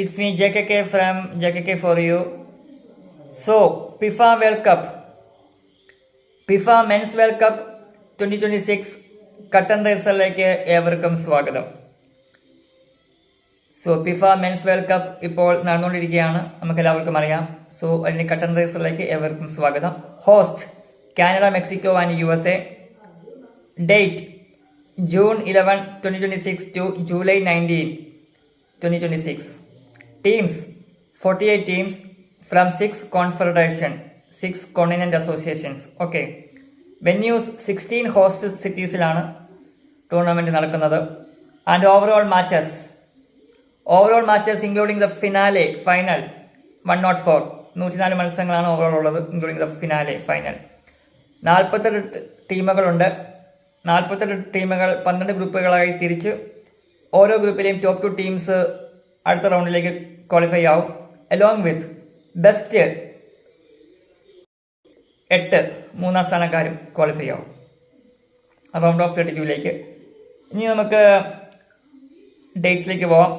It's me JKK from JKK for you. So, FIFA World Cup, FIFA Men's World Cup 2026 കട്ടൻ റേസറിലേക്ക് ഏവർക്കും സ്വാഗതം. So FIFA men's world cup ഇപ്പോൾ നടന്നുകൊണ്ടിരിക്കുകയാണ്, നമുക്ക് എല്ലാവർക്കും അറിയാം. സോ അതിന് കട്ടൻ റേസറിലേക്ക് ഏവർക്കും സ്വാഗതം. Host Canada, Mexico and USA. Date June 11, 2026 to July 19, 2026. Teams 48 teams from 6 confederation, 6 continent associations. Okay. Venues 16 host cities-ilana tournament നടക്കുന്നത്. And overall matches including the finale, final 104 104 മത്സരങ്ങളാണ് ഓവറോൾ ഉള്ളത്, including the finale, final. 48 ടീമുകളുണ്ട്. 48 ടീമുകൾ 12 ഗ്രൂപ്പുകളായി തിരിച്ച് ഓരോ ഗ്രൂപ്പിലെയും top 2 teams അടുത്ത റൗണ്ടിലേക്ക് qualify ആവും. Along with best 8 മൂന്നാം സ്ഥാനക്കാരും ക്വാളിഫൈ ആവും റൗണ്ട് ഓഫ് 32ലേക്ക്. ഇനി നമുക്ക് ഡേറ്റ്സിലേക്ക് പോവാം.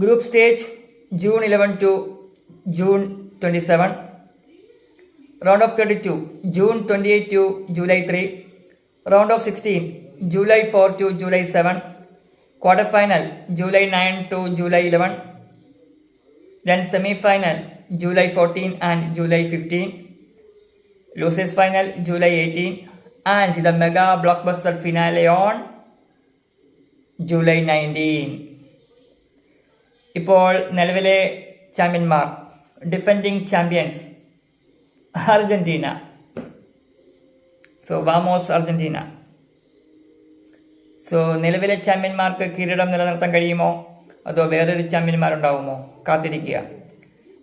Group stage June 11 to June 27. Round of 32 June 28 to July 3. Round of 16 July 4 to July 7. Quarter final July 9 to July 11. Then semi-final July 14 and July 15. Losers final July 18 and the mega blockbuster finale on July 19. ഇപ്പോൾ നിലവിലെ ചാമ്പ്യന്മാർ, defending champions Argentina. So വാമോസ് Argentina. So നിലവിലെ ചാമ്പ്യന്മാർക്ക് കിരീടം നിലനിർത്താൻ കഴിയുമോ, അതോ വേറൊരു ചാമ്പ്യന്മാരുണ്ടാവുമോ? കാത്തിരിക്കുക.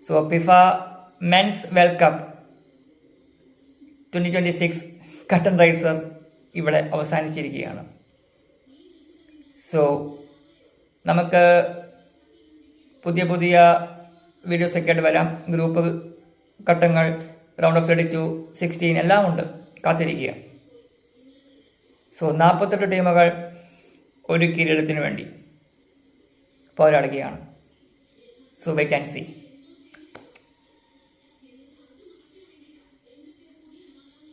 So FIFA men's world cup 2026 curtain riser ഇവിടെ അവസാനിച്ചിരിക്കുകയാണ്. സോ നമുക്ക് പുതിയ വീഡിയോസൊക്കെ ആയിട്ട് വരാം. ഗ്രൂപ്പ് ഘട്ടങ്ങൾ, റൗണ്ട് ഓഫ് 32, 16 എല്ലാം ഉണ്ട്, കാത്തിരിക്കുക. സോ 48 ടീമുകൾ ഒരു കിരീടത്തിന് വേണ്ടി പോരാടുകയാണ്. So wait and see.